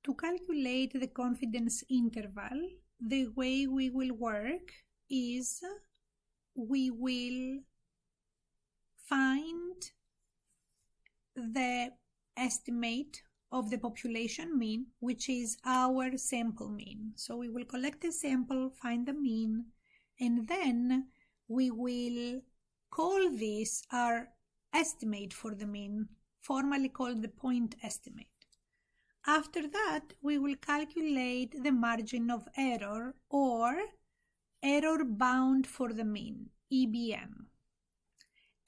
to calculate the confidence interval, the way we will work is we will find the estimate of the population mean, which is our sample mean. So we will collect the sample, find the mean, and then we will call this our estimate for the mean, formally called the point estimate. After that, we will calculate the margin of error or error bound for the mean, EBM.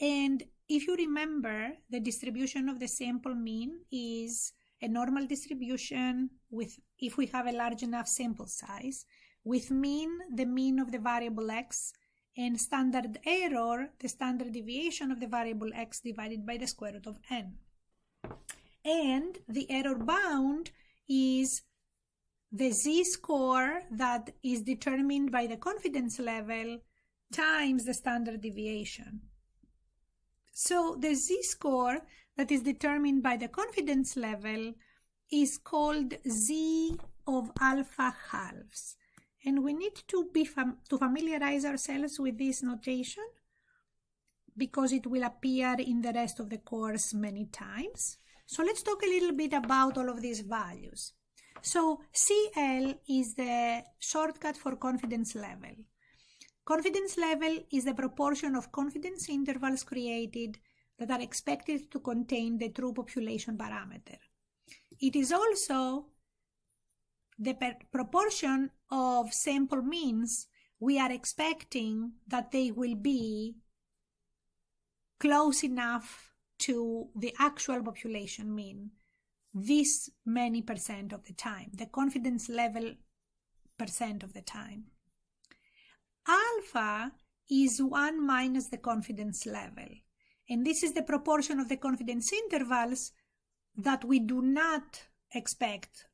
And if you remember, the distribution of the sample mean is a normal distribution with, if we have a large enough sample size, with mean, the mean of the variable x, and standard error, the standard deviation of the variable x divided by the square root of n. And the error bound is the z-score that is determined by the confidence level times the standard deviation. So the z-score that is determined by the confidence level is called z of alpha halves. And we need to familiarize ourselves with this notation because it will appear in the rest of the course many times. So let's talk a little bit about all of these values. So CL is the shortcut for confidence level. Confidence level is the proportion of confidence intervals created that are expected to contain the true population parameter. It is also the proportion of sample means we are expecting that they will be close enough to the actual population mean this many percent of the time, the confidence level percent of the time. Alpha is 1 minus the confidence level, and this is the proportion of the confidence intervals that we do not expect,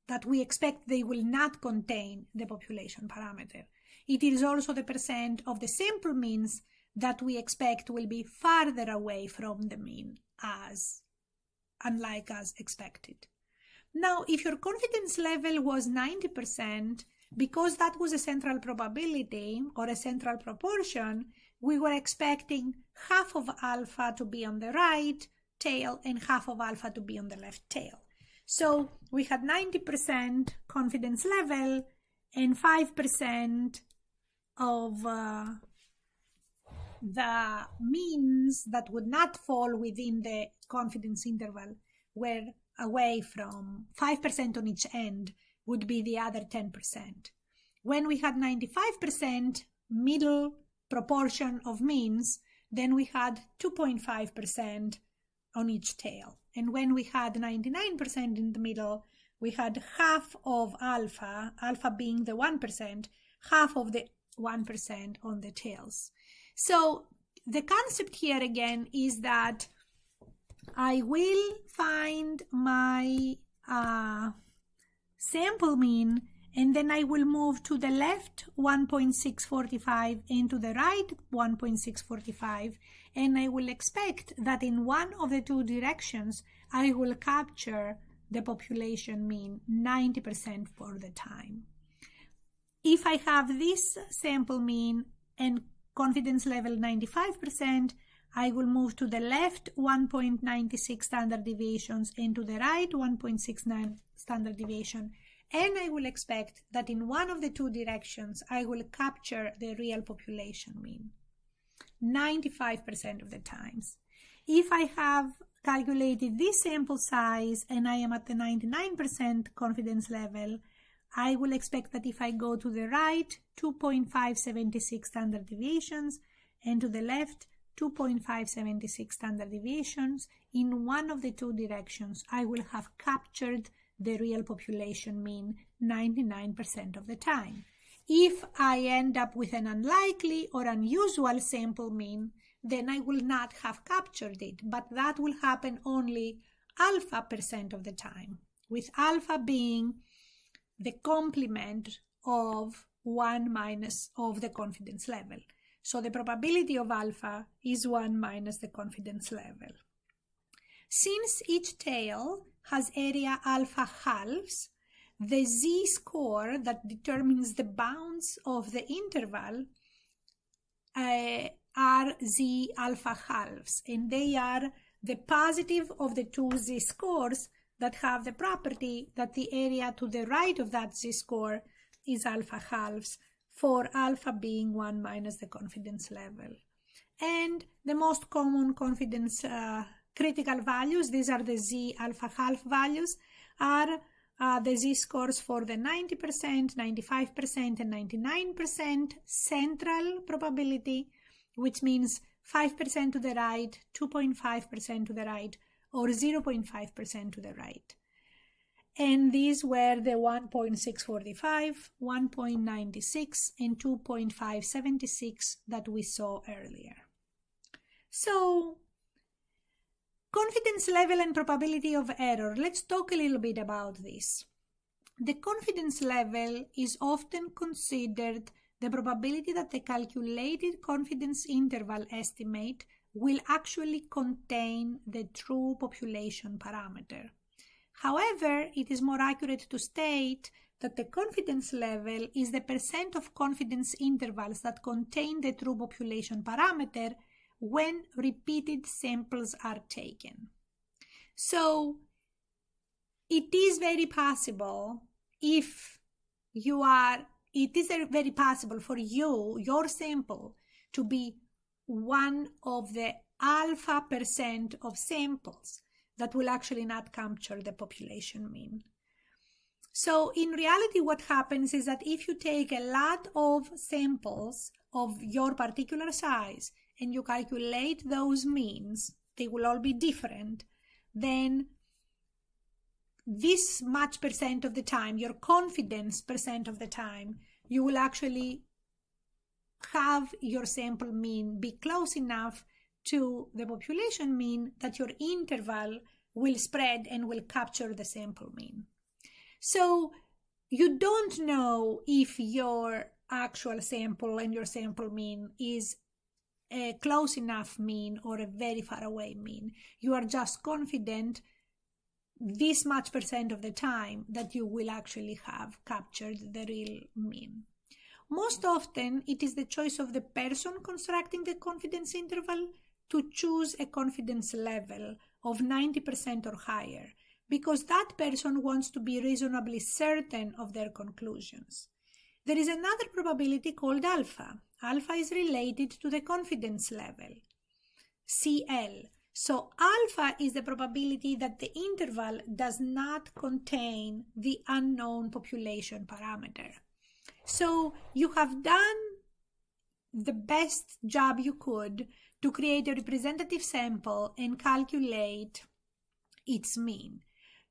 that we expect they will not contain the population parameter. It is also the percent of the sample means that we expect will be farther away from the mean, unlike as expected. Now, if your confidence level was 90%, because that was a central probability or a central proportion, we were expecting half of alpha to be on the right tail and half of alpha to be on the left tail. So we had 90% confidence level and 5% of the means that would not fall within the confidence interval were away from 5% on each end would be the other 10%. When we had 95% middle proportion of means, then we had 2.5% on each tail. And when we had 99% in the middle, we had half of alpha, alpha being the 1%, half of the 1% on the tails. So the concept here again is that I will find my sample mean, and then I will move to the left 1.645 and to the right 1.645, and I will expect that in one of the two directions I will capture the population mean 90% for the time. If I have this sample mean and confidence level 95%, I will move to the left 1.96 standard deviations and to the right 1.69 standard deviation, and I will expect that in one of the two directions I will capture the real population mean 95% of the times. If I have calculated this sample size and I am at the 99% confidence level, I will expect that if I go to the right 2.576 standard deviations and to the left 2.576 standard deviations, in one of the two directions I will have captured the real population mean 99% of the time. If I end up with an unlikely or unusual sample mean, then I will not have captured it, but that will happen only alpha percent of the time, with alpha being the complement of 1 minus of the confidence level. So the probability of alpha is 1 minus the confidence level. Since each tail has area alpha halves, the z-score that determines the bounds of the interval are z alpha halves, and they are the positive of the two z-scores that have the property that the area to the right of that z-score is alpha halves, for alpha being 1 minus the confidence level. And the most common confidence critical values, these are the z alpha half values, are the z-scores for the 90%, 95%, and 99% central probability, which means 5% to the right, 2.5% to the right, or 0.5% to the right. And these were the 1.645, 1.96, and 2.576 that we saw earlier. So, confidence level and probability of error. Let's talk a little bit about this. The confidence level is often considered the probability that the calculated confidence interval estimate will actually contain the true population parameter. However, it is more accurate to state that the confidence level is the percent of confidence intervals that contain the true population parameter when repeated samples are taken. So, it is very possible very possible for your sample, to be one of the alpha percent of samples that will actually not capture the population mean. So in reality, what happens is that if you take a lot of samples of your particular size and you calculate those means, they will all be different, then this much percent of the time, your confidence percent of the time, you will actually have your sample mean be close enough to the population mean that your interval will spread and will capture the sample mean. So you don't know if your actual sample and your sample mean is a close enough mean or a very far away mean. You are just confident this much percent of the time that you will actually have captured the real mean. Most often, it is the choice of the person constructing the confidence interval to choose a confidence level of 90% or higher, because that person wants to be reasonably certain of their conclusions. There is another probability called alpha. Alpha is related to the confidence level, CL. So alpha is the probability that the interval does not contain the unknown population parameter. So you have done the best job you could to create a representative sample and calculate its mean.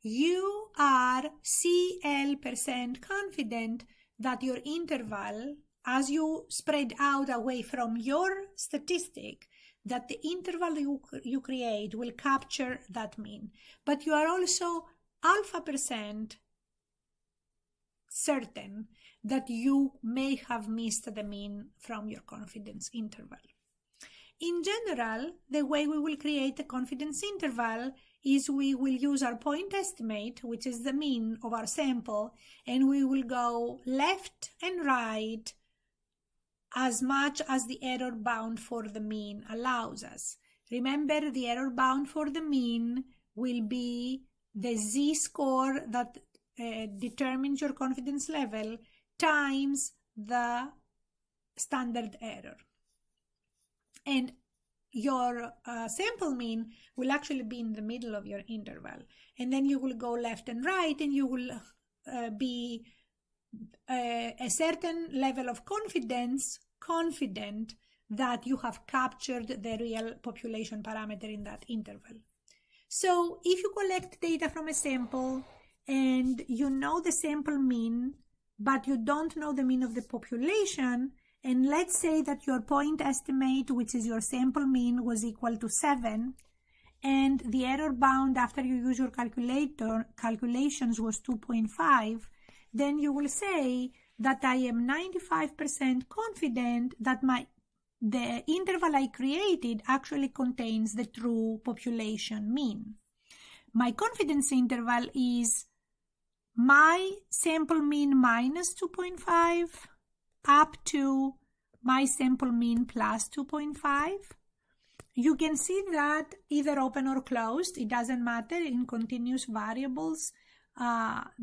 You are CL% confident that your interval, as you spread out away from your statistic, that the interval you create will capture that mean. But you are also alpha% certain that you may have missed the mean from your confidence interval. In general, the way we will create a confidence interval is we will use our point estimate, which is the mean of our sample, and we will go left and right as much as the error bound for the mean allows us. Remember, the error bound for the mean will be the z-score that determines your confidence level times the standard error. And your sample mean will actually be in the middle of your interval. And then you will go left and right, and you will be a certain level of confident that you have captured the real population parameter in that interval. So if you collect data from a sample and you know the sample mean, but you don't know the mean of the population, and let's say that your point estimate, which is your sample mean, was equal to 7, and the error bound after you use your calculations was 2.5, then you will say that I am 95% confident that the interval I created actually contains the true population mean. my confidence interval is my sample mean minus 2.5 up to my sample mean plus 2.5. You can see that either open or closed, it doesn't matter, in continuous variables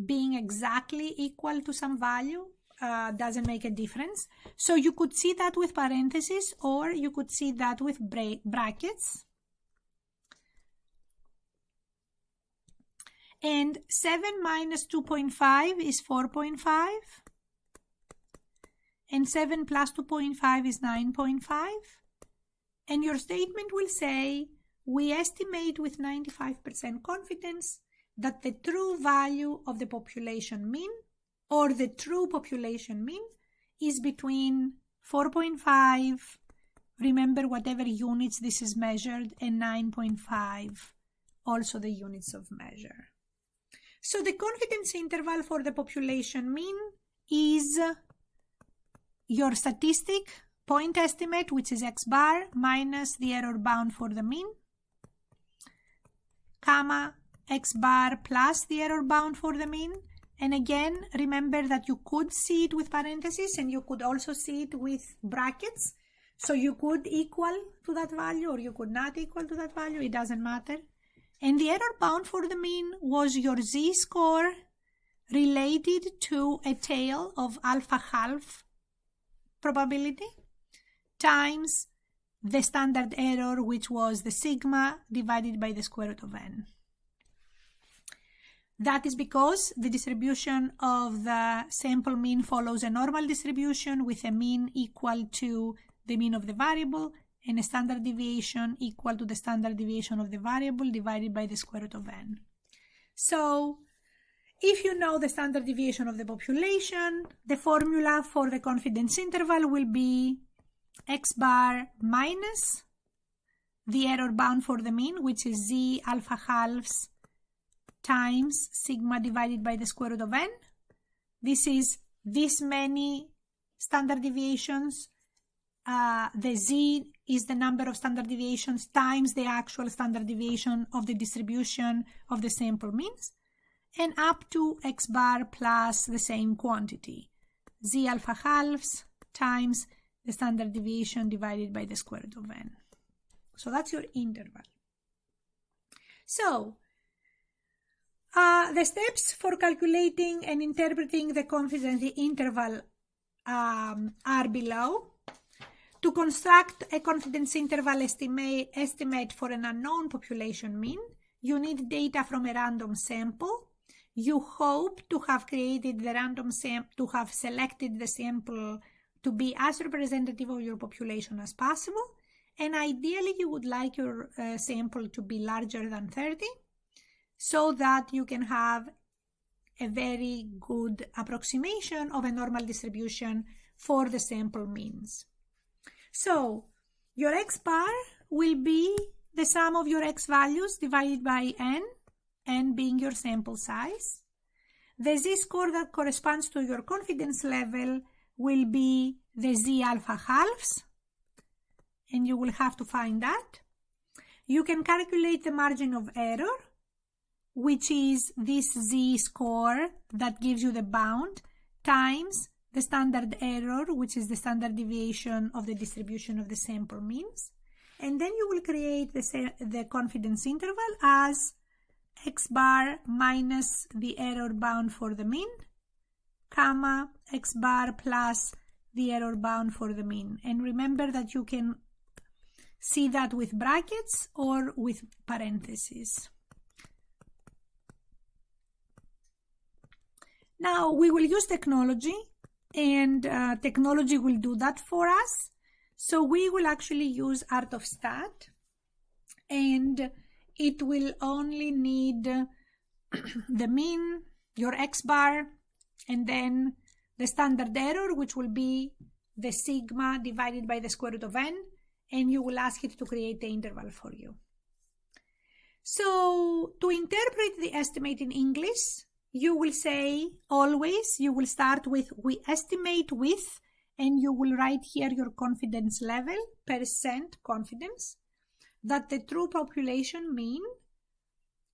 being exactly equal to some value doesn't make a difference. So you could see that with parentheses, or you could see that with brackets. And 7 minus 2.5 is 4.5. And 7 plus 2.5 is 9.5. And your statement will say, we estimate with 95% confidence that the true value of the population mean, or the true population mean, is between 4.5, remember whatever units this is measured, and 9.5, also the units of measure. So the confidence interval for the population mean is your statistic point estimate, which is x bar, minus the error bound for the mean, comma, x bar plus the error bound for the mean. And again, remember that you could see it with parentheses and you could also see it with brackets. So you could equal to that value or you could not equal to that value, it doesn't matter. And the error bound for the mean was your z-score related to a tail of alpha half probability times the standard error, which was the sigma divided by the square root of n. That is because the distribution of the sample mean follows a normal distribution with a mean equal to the mean of the variable and a standard deviation equal to the standard deviation of the variable divided by the square root of n. So if you know the standard deviation of the population, the formula for the confidence interval will be x bar minus the error bound for the mean, which is z alpha halves times sigma divided by the square root of n. This is this many standard deviations. The z is the number of standard deviations times the actual standard deviation of the distribution of the sample means, and up to x bar plus the same quantity, z alpha halves times the standard deviation divided by the square root of n. So that's your interval. So the steps for calculating and interpreting the confidence interval are below. To construct a confidence interval estimate for an unknown population mean, you need data from a random sample. You hope to have created the random sample, to have selected the sample to be as representative of your population as possible. And ideally, you would like your sample to be larger than 30 so that you can have a very good approximation of a normal distribution for the sample means. So your x bar will be the sum of your x values divided by n being your sample size. The z-score that corresponds to your confidence level will be the z alpha halves, and you will have to find that. You can calculate the margin of error, which is this z-score that gives you the bound, times the standard error, which is the standard deviation of the distribution of the sample means. And then you will create the confidence interval as x bar minus the error bound for the mean, comma, x bar plus the error bound for the mean. And remember that you can see that with brackets or with parentheses. Now we will use technology, and technology will do that for us. So we will actually use Art of Stat, and it will only need the mean, your x bar, and then the standard error, which will be the sigma divided by the square root of n, and you will ask it to create the interval for you. So to interpret the estimate in English, you will say always, you will start with we estimate with, and you will write here your confidence level, % confidence, that the true population mean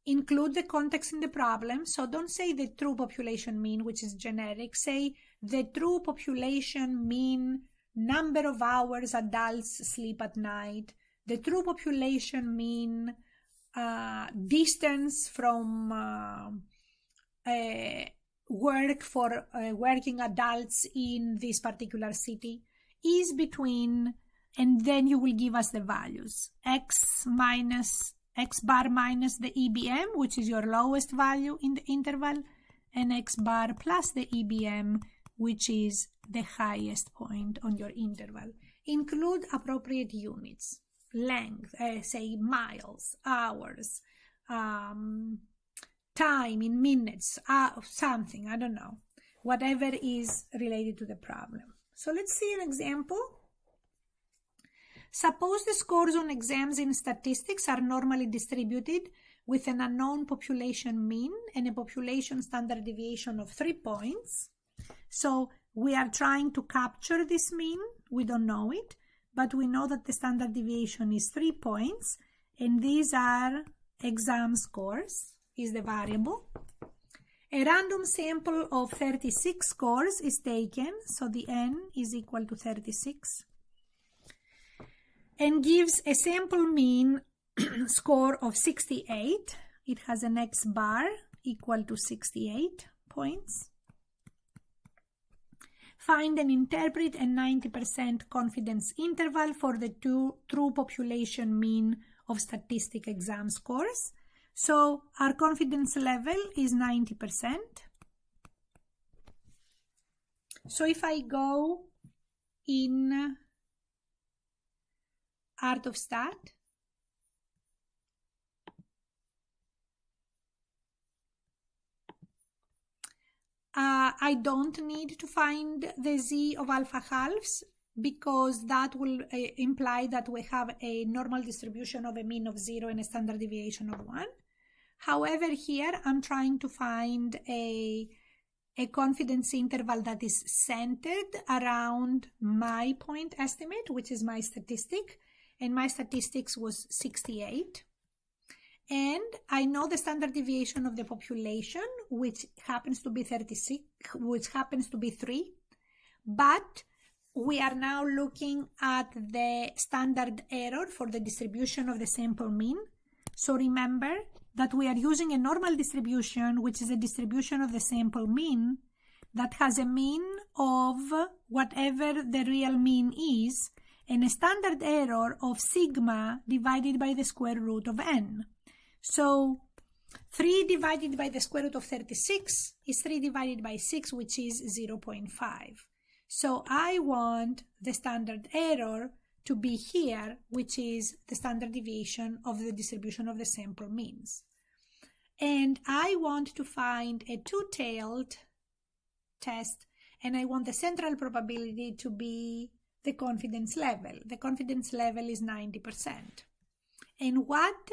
include the context in the problem. So don't say the true population mean, which is generic. Say the true population mean number of hours adults sleep at night. The true population mean distance from work for working adults in this particular city is between, and then you will give us the values. X bar minus the EBM, which is your lowest value in the interval, and X bar plus the EBM, which is the highest point on your interval. Include appropriate units, length, say miles, hours, time in minutes, something, I don't know, whatever is related to the problem. So let's see an example. Suppose the scores on exams in statistics are normally distributed with an unknown population mean and a population standard deviation of 3 points. So we are trying to capture this mean. We don't know it, but we know that the standard deviation is 3 points, and these are exam scores, is the variable. A random sample of 36 scores is taken, so the n is equal to 36, and gives a sample mean score of 68. It has an X bar equal to 68 points. Find and interpret a 90% confidence interval for the true population mean of statistic exam scores. So our confidence level is 90%. So if I go in Art of Stat, I don't need to find the z of alpha halves, because that will imply that we have a normal distribution of a mean of 0 and a standard deviation of 1. However, here I'm trying to find a confidence interval that is centered around my point estimate, which is my statistic, and my statistics was 68. And I know the standard deviation of the population, which happens to be 36, which happens to be 3. But we are now looking at the standard error for the distribution of the sample mean. So remember that we are using a normal distribution, which is a distribution of the sample mean that has a mean of whatever the real mean is, and a standard error of sigma divided by the square root of n. So 3 divided by the square root of 36 is 3 divided by 6, which is 0.5. So I want the standard error to be here, which is the standard deviation of the distribution of the sample means. And I want to find a two-tailed test, and I want the central probability to be the confidence level. The confidence level is 90%. And what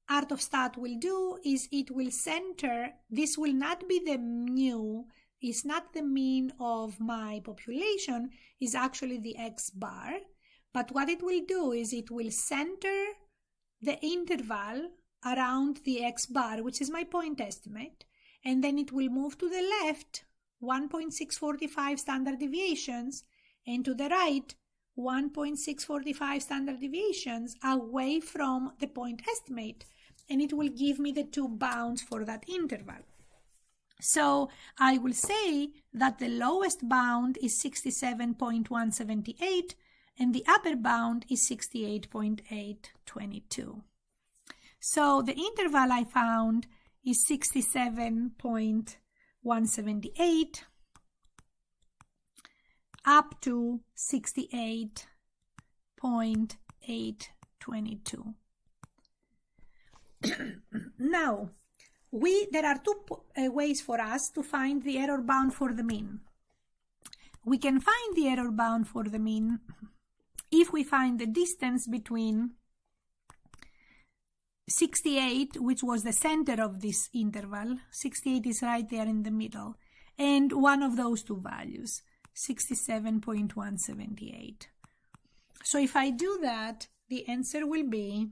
Art of Stat will do is it will center, this will not be the mu, is not the mean of my population, is actually the X bar. But what it will do is it will center the interval around the X bar, which is my point estimate, and then it will move to the left 1.645 standard deviations, and to the right 1.645 standard deviations away from the point estimate, and it will give me the two bounds for that interval. So I will say that the lowest bound is 67.178 and the upper bound is 68.822. So the interval I found is 67.178 up to 68.822. Now, there are two ways for us to find the error bound for the mean. We can find the error bound for the mean if we find the distance between 68, which was the center of this interval, 68 is right there in the middle, and one of those two values, 67.178. So if I do that, the answer will be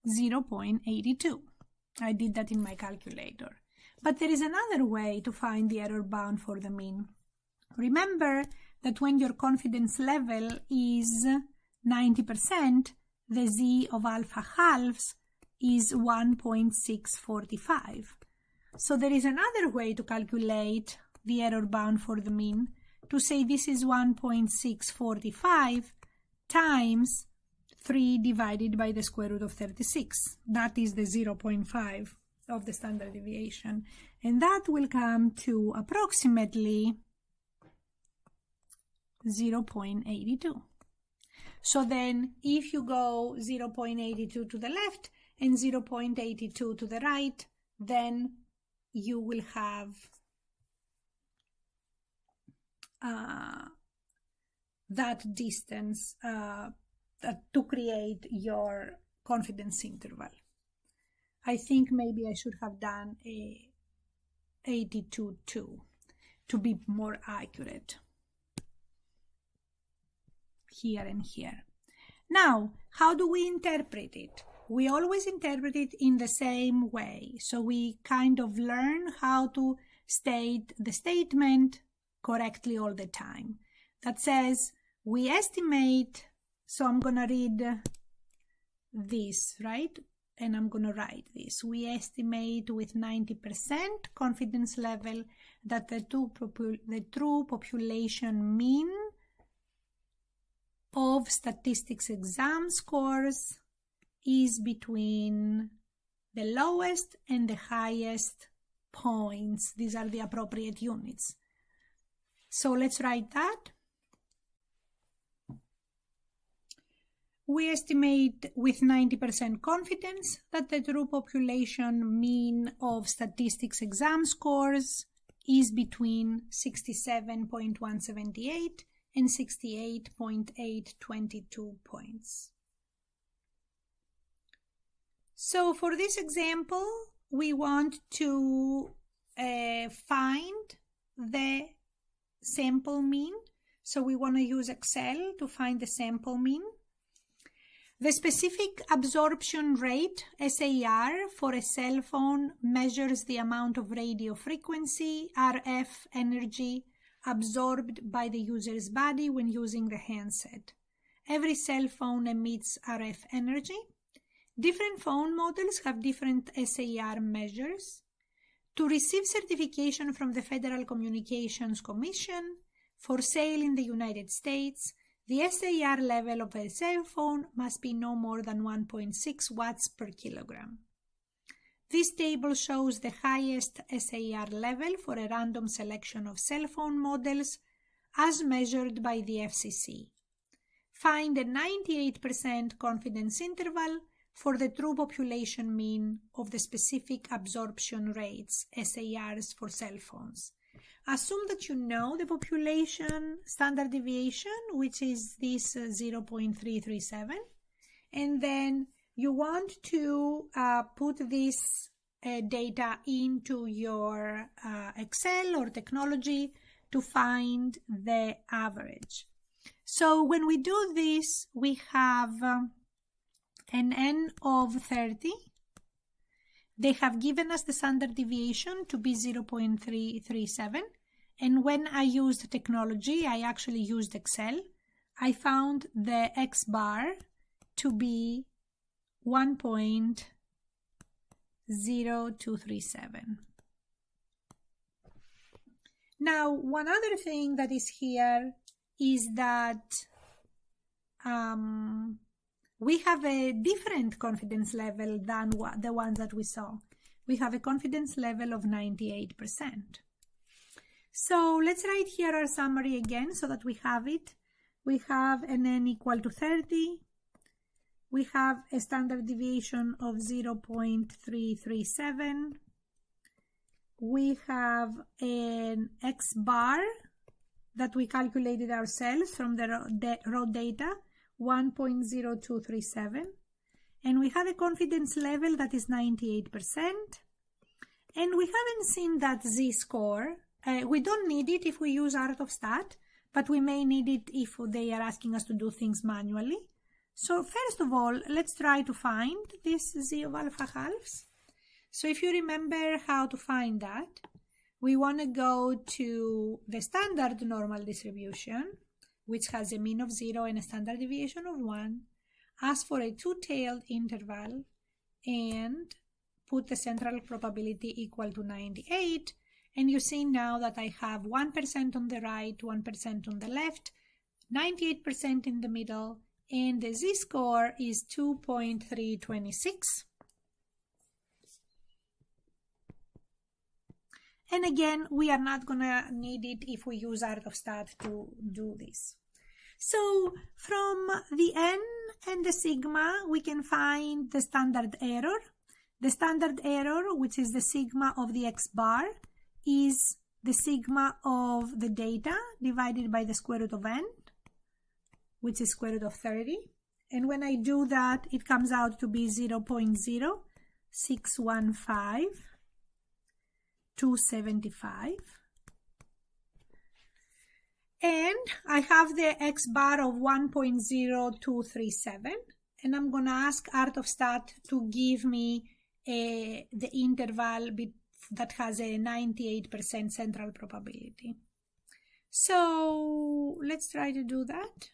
0.82. I did that in my calculator. But there is another way to find the error bound for the mean. Remember that when your confidence level is 90%, the z of alpha halves is 1.645. So there is another way to calculate the error bound for the mean, to say this is 1.645 times 3 divided by the square root of 36. That is the 0.5 of the standard deviation. And that will come to approximately 0.82. So then if you go 0.82 to the left and 0.82 to the right, then you will have that distance to create your confidence interval. I think maybe I should have done a 82 too, to be more accurate here and here. Now, how do we interpret it? We always interpret it in the same way. So we kind of learn how to state the statement correctly all the time. That says we estimate, so I'm going to read this, right? And I'm going to write this. We estimate with 90% confidence level that the true population mean of statistics exam scores is between the lowest and the highest points. These are the appropriate units. So let's write that. We estimate with 90% confidence that the true population mean of statistics exam scores is between 67.178 and 68.822 points. So for this example, we want to find the sample mean. So we want to use Excel to find the sample mean. The specific absorption rate, SAR, for a cell phone measures the amount of radio frequency, RF energy, absorbed by the user's body when using the handset. Every cell phone emits RF energy. Different phone models have different SAR measures. To receive certification from the Federal Communications Commission for sale in the United States, the SAR level of a cell phone must be no more than 1.6 watts per kilogram. This table shows the highest SAR level for a random selection of cell phone models as measured by the FCC. Find a 98% confidence interval for the true population mean of the specific absorption rates, SARs, for cell phones. Assume that you know the population standard deviation, which is this 0.337, and then you want to put this data into your Excel or technology to find the average. So when we do this, we have an N of 30. They have given us the standard deviation to be 0.337. And when I used technology, I actually used Excel, I found the X bar to be 1.0237. Now, one other thing that is here is that we have a different confidence level than the ones that we saw. We have a confidence level of 98%. So let's write here our summary again so that we have it. We have an N equal to 30. We have a standard deviation of 0.337. We have an X bar that we calculated ourselves from the raw data, 1.0237. And we have a confidence level that is 98%. And we haven't seen that z-score. We don't need it if we use art of stat, but we may need it if they are asking us to do things manually. So first of all, let's try to find this z of alpha halves. So if you remember how to find that, we want to go to the standard normal distribution, which has a mean of 0 and a standard deviation of 1, ask for a two-tailed interval, and put the central probability equal to 98. And you see now that I have 1% on the right, 1% on the left, 98% in the middle, and the z-score is 2.326. And again, we are not going to need it if we use art of stat to do this. So from the n and the sigma, we can find the standard error. The standard error, which is the sigma of the x bar, is the sigma of the data divided by the square root of n, which is square root of 30. And when I do that, it comes out to be 0.0615. 275, and I have the x bar of 1.0237, and I'm going to ask art of stat to give me the interval that has a 98% central probability. So let's try to do that.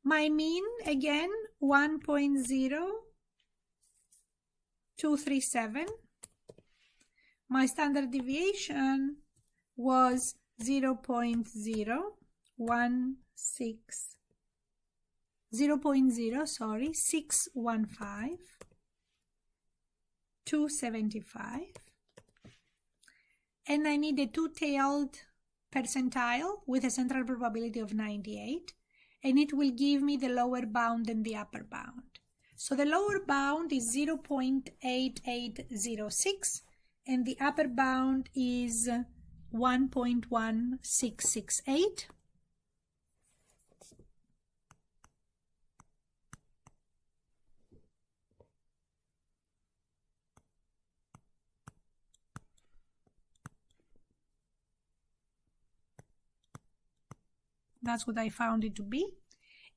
My mean, again, 1.0237. My standard deviation was 615, 275, and I need a two-tailed percentile with a central probability of 98, and it will give me the lower bound and the upper bound. So the lower bound is 0.8806, and the upper bound is 1.1668. That's what I found it to be.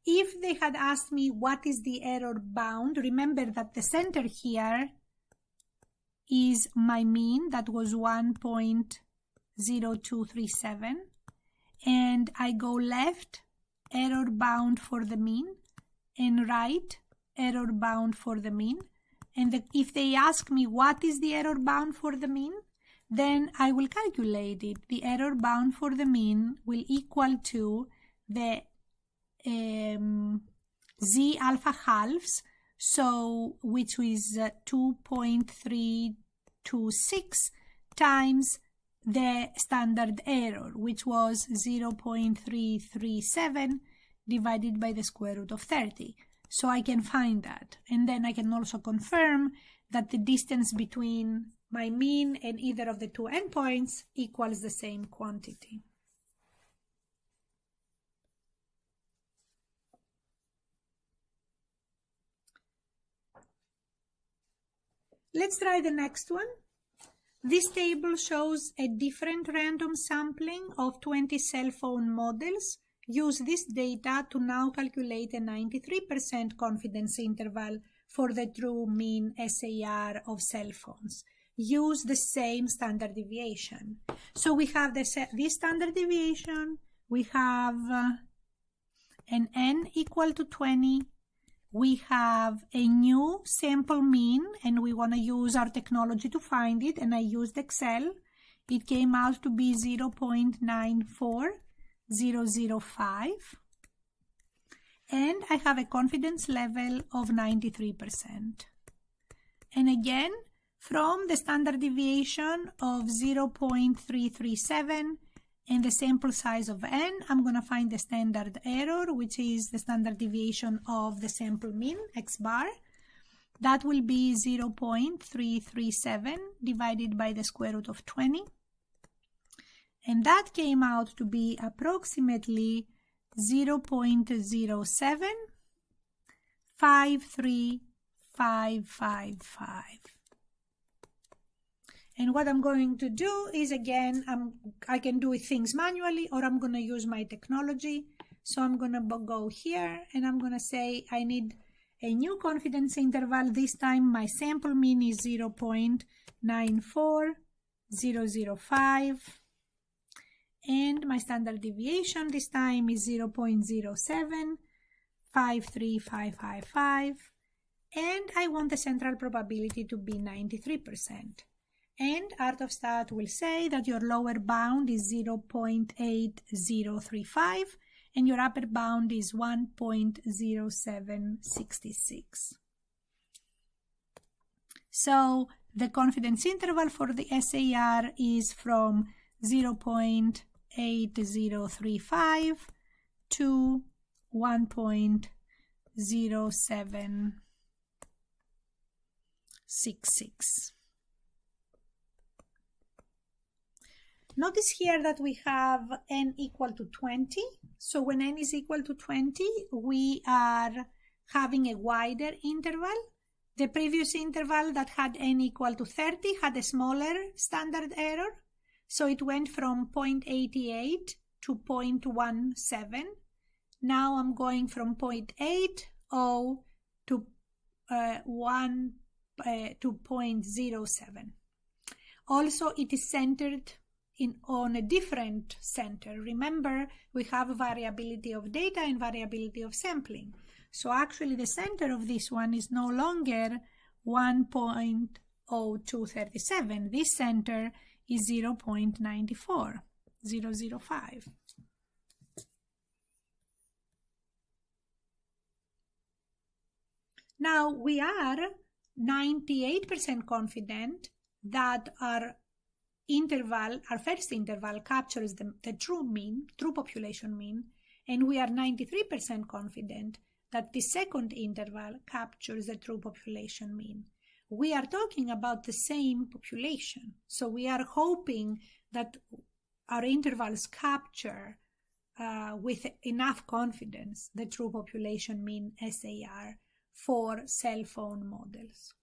If they had asked me what is the error bound, remember that the center here is my mean, that was 1.0237, and I go left, error bound for the mean, and right, error bound for the mean. And if they ask me what is the error bound for the mean, then I will calculate it. The error bound for the mean will equal to the z alpha halves, so which is 2.326 times the standard error, which was 0.337 divided by the square root of 30. So I can find that, and then I can also confirm that the distance between my mean and either of the two endpoints equals the same quantity. Let's try the next one. This table shows a different random sampling of 20 cell phone models. Use this data to now calculate a 93% confidence interval for the true mean SAR of cell phones. Use the same standard deviation. So we have this standard deviation, we have an n equal to 20, we have a new sample mean, and we want to use our technology to find it, and I used Excel. It came out to be 0.94005, and I have a confidence level of 93%. And again, from the standard deviation of 0.337 and the sample size of n, I'm going to find the standard error, which is the standard deviation of the sample mean, x bar. That will be 0.337 divided by the square root of 20. And that came out to be approximately 0.0753555. And what I'm going to do is, again, I can do things manually, or I'm going to use my technology. So I'm going to go here and I'm going to say I need a new confidence interval. This time my sample mean is 0.94005 and my standard deviation this time is 0.0753555 and I want the central probability to be 93%. And ArtofStat will say that your lower bound is 0.8035 and your upper bound is 1.0766. So the confidence interval for the SAR is from 0.8035 to 1.0766. Notice here that we have n equal to 20. So when n is equal to 20, we are having a wider interval. The previous interval that had n equal to 30 had a smaller standard error. So it went from 0.88 to 0.17. Now I'm going from 0.80 to 0.07. Also, it is centered on a different center. Remember, we have variability of data and variability of sampling. So actually the center of this one is no longer 1.0237. This center is 0.94005. Now we are 98% confident that our first interval captures the true mean, true population mean, and we are 93% confident that the second interval captures the true population mean. We are talking about the same population, so we are hoping that our intervals capture with enough confidence the true population mean SAR for cell phone models.